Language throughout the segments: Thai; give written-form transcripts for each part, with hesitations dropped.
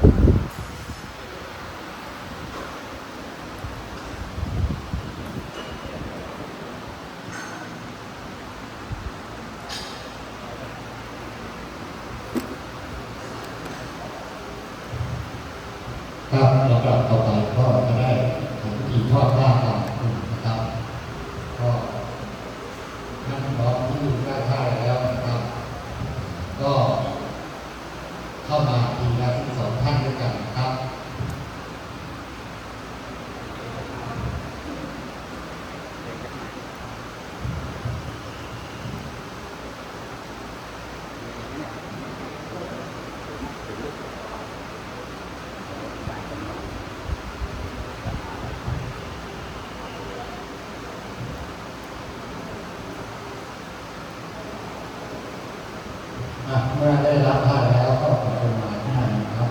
ครับลำดับต่อไปก็จะได้ทำพิธีทอดผ้าป่านะครับก็ท่านน้องที่อยู่ด้านข้างแล้วนะครับก็เข้ามาทีละ12 ท่านด้วยกันนะครับเมื่อได้รับผ้าแล้วก็ขอลงมาที่นั่นนะครับ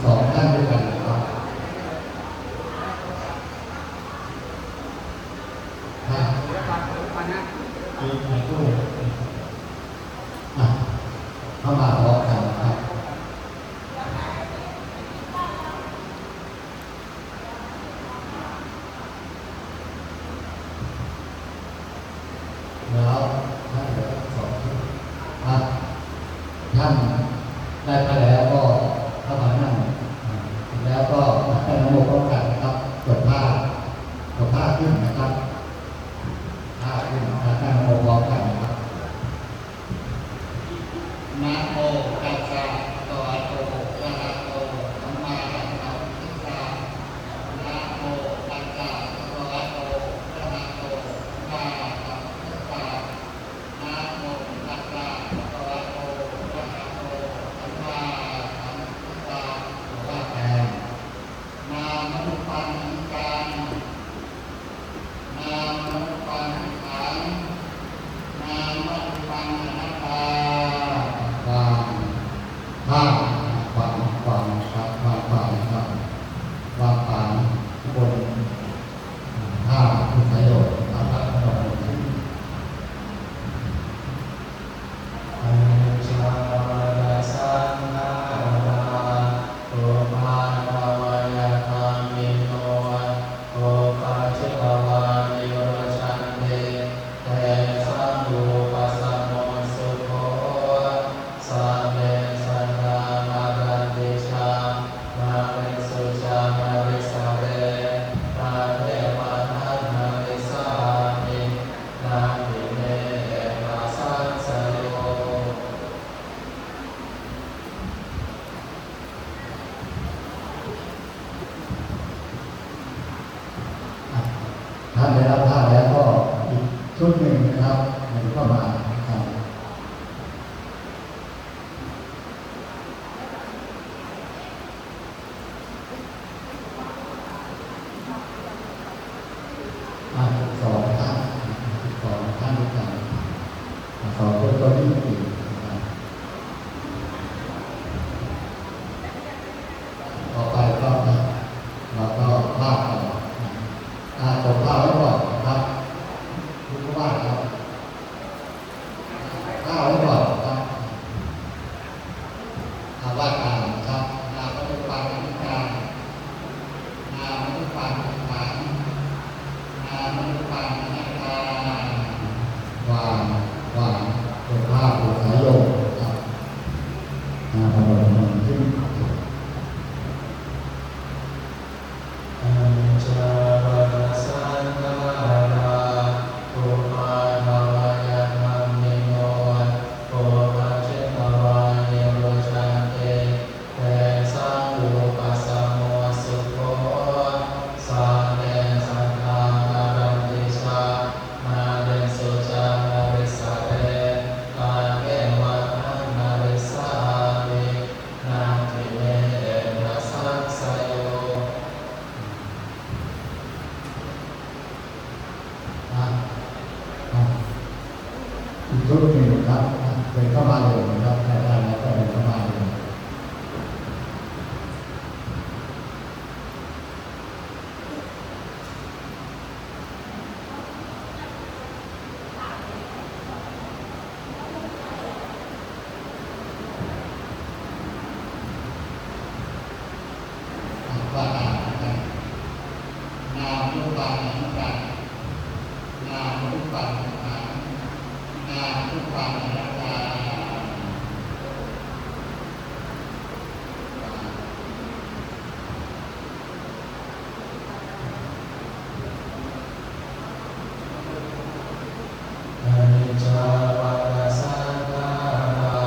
12 ท่านด้วยกันนะครับเข้ามาพร้อมกันนะครับแล้วท่านเหลือ2 ท่านได้ไปแล้วก็เข้ามานั่งแล้วก็ให้นโมพร้อมกันนะครับกดผ้าขึ้นนะครับผ้าขึ้นให้นโมพร้อมกันนะครับนะโมตัสสะภะคะวะโตอะระหะโตสัมมาสัมพุทธัสสะนะโมตัสสะภะคะวะโตอะระหะโตสัมมาสัมพุทธัสสะนะโมตัสสะภะคะวะโตอะระหะโตสัมมาสัมพุทธัสสะว่าแต่นามรูปังกังนามรูปังขังนามรูปังอนัตตาข้างฝังครับวางฝังครับวางฝังบนผ้าผู้ใช้โยนผ้าพระนมอัญชาลสังฆาโอภาณวยธรรมิโนโอภาชิตวานิโรชันเตเตสัมภูปัสสะโมสุโขสัมเมสันนามารันติชามาริสุชามาริสาเรนาเทวานันนาริสามินาทิเมนาสังสโยท่านได้รับผ้าแล้วก็อีกชุดหนึ่งนะครับมันก็มาครับ12 ท่านด้วยกัน2 คนตัวที่4ต่อไปก็เราก็ภาพต่อจบภาพไว้ก่อนครับรู้ว่าครับภาพไว้ก่อนครับวาดตามครับนามรูปังอนิจจังนามรูปังทุกขังนามรูปังอนัตตาวางเป็นภาพผู้สายโยมครับพนมมือขึ้นอัญชาลสังฆาโอภาณวยธรรมิโนโอภาชิตวานิโรชันเตเตสัมภูปัสสะโมสุโขสัมเมสันนามารันติชามาริสุชามาริสาเรอาเกวะนันนาริสามินาทิเมนะสังสโยอีกชุดหนึ่งครับเดินเข้ามาเลยนะครับได้แล้วก็เดินเข้ามาเลย นุปันนิกันนามุปันนานามุปันนาตาอนิจจาวัฏสังขารา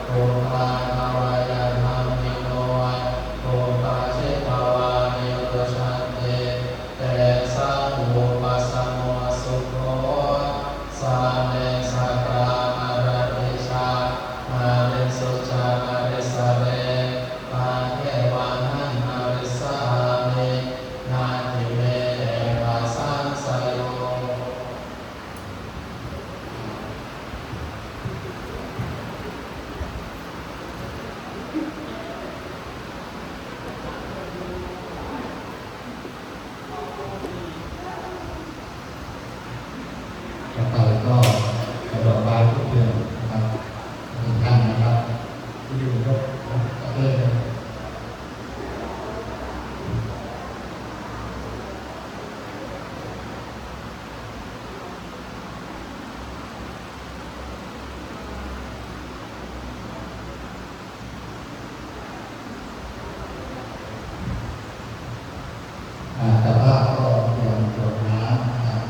โอปาทวยธรรมิโนโอปาเชภวานิโรชันเตเตสังอุปสัมโมสุโขสัมเมสักรามาราติชามาริสุจามาริสเรมาเทวานันมาริสามินาทิเมวาสังสยโย ต่อไปก็กระโดดบายทุกเดือนนะครับทุกท่านนะครับที่อยู่ยกก็เริ่มแต่ว่าก็เตรียมตรวจน้ำนะครับ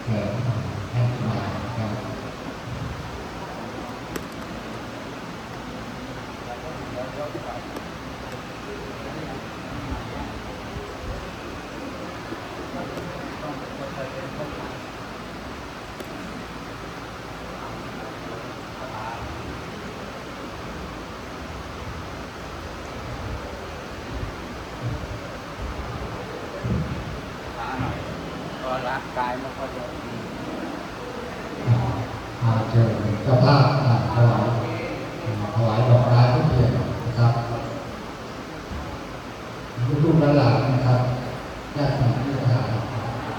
เกิดให้มาครับ ก็ร่างกายมันก็จะดี เชิญเจ้าภาพถวายดอกไม้ทุกเทียนนะครับลูกๆหลานๆนะครับญาติพี่ญาติ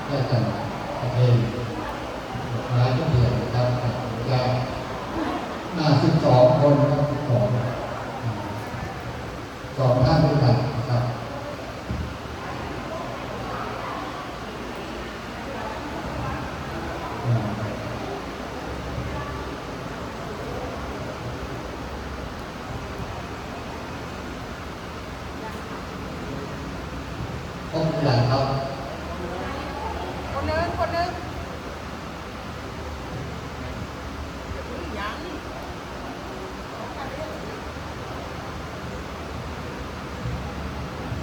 ญาติกันประเพณีดอกไม้ทุกเทียนนะครับญาติ12 คนครับสองท่านด้วยกันนะครับครบหรือยังครับ คนหนึ่งยัง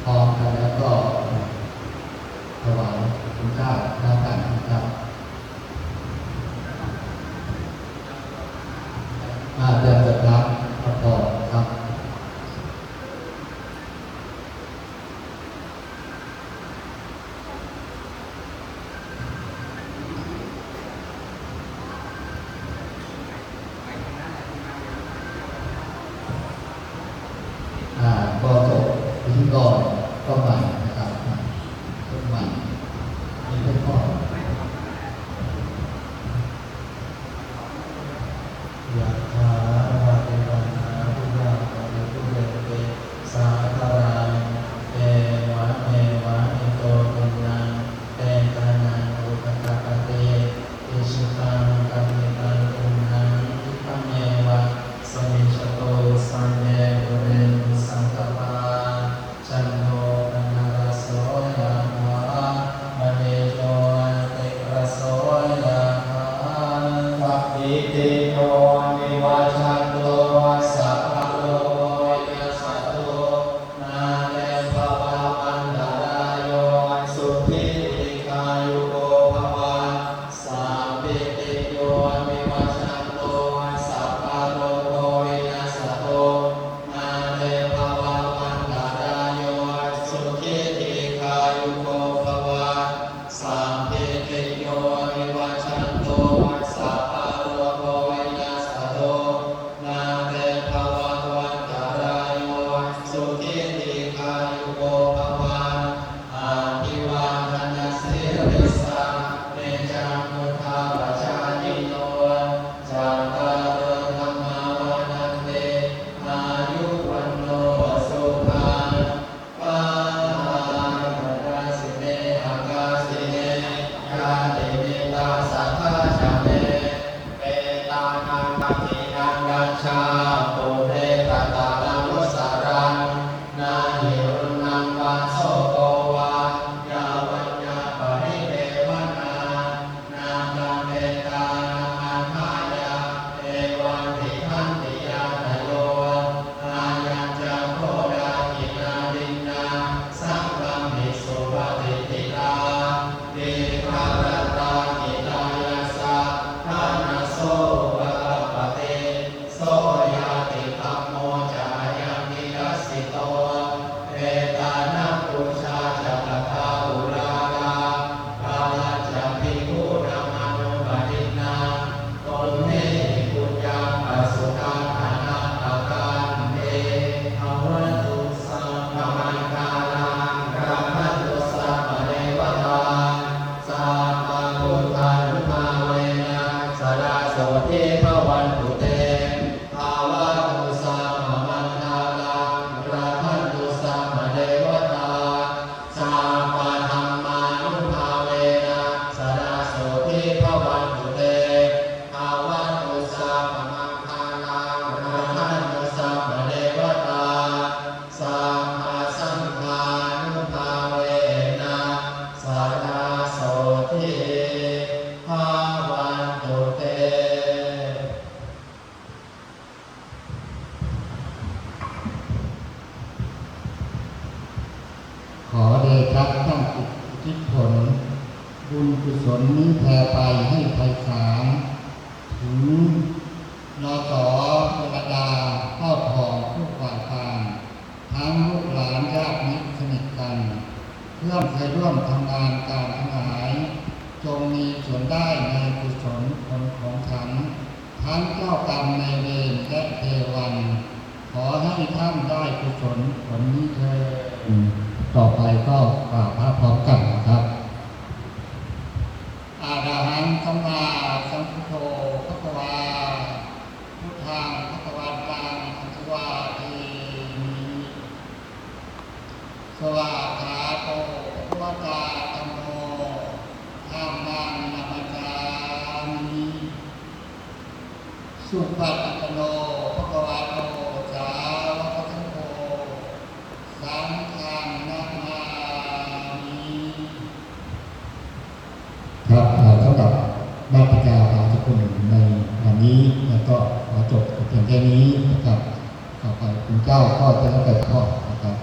พร้อมกันแล้วก็ถวายคุณเจ้าแล้วกันนะครับเดินจัดรับประกอบครับ ก็จบพิธีกรก็ใหม่นะครับก็ใหม่นี่เป็นข้อย ะถาวะริวันหาปุราปะริปุเรนติสาคารังเอวะเมวะอิโตปุญญังเตตานังอุปกปปติอิชิตังกัมมิตังปุญญังอิปะเมวะสมิจฉโตสัมเยปุเรนตุสังกปาจันโทปนะระ าโสโกวายาวัญญาปริเทวนานาคัมเมตานาคันธายาเอวันติทันติยาตโยอายัญจังโคดากินาดินนาสังฆมิสุปฏิติตาติภารตากิตายาสะทานาโสภะปะเตโสยาติธัมโมจายังกิยัสสิโตเอตานังปุชาจักขะอุรากาภาลัจจภิกขุนามานุปดินนาตนเนปุญญังอสุขังอนัตตกันเตภวตุสัมภมันคาลังรัมมัตุสัมปะเนวตาสัมมาพุทธานุภาเวนะสดาโสทิภวันตุเตภาวะตุสัมภมันคาลังรัมมัตุสัมปะเนวตาสัมมาธัมมานุภาเวนะสดาโสทิภวันตุเตภาวะตุสัมภมันคาลังรัมมัตุสัมปะเนวตาสัมมาสังฆานุภาเวนะสดาโสทิภวันตุเต ขอเดชะท่านอุทิศผลบุญกุศลนี้แผ่ไปให้ไพศาลถึงนสเวรดาเข้าทองทุกฝ่ายทางทั้งลูกหลานญาติมิตรสนิทกันเพื่อเคยร่วมทำงานการทั้งหลายจงมีส่วนได้ในกุศลผลของฉันทั้งเจ้ากรรมในายเวรและเทวันขอให้ท่านได้กุศลผลนี้เถิดต่อไปก็กราบพระพร้อมกันนะครับอาราหังสัมมาสัมพุทโธภควาพุทธังภควันตังอัจวาทีมิสวากขาโตภควตาธัมโมธัมมังนัมมัสสามิสุปฏิปันโนภควโตสาวกสังโฆสังฆังนามามิครับสำหรับราชการตามสกุลในวันนี้แล้วก็ขอจบเพียงแค่นี้นะครับต่อไปคุณเจ้าก็จะได้เกิดข้อนะครับ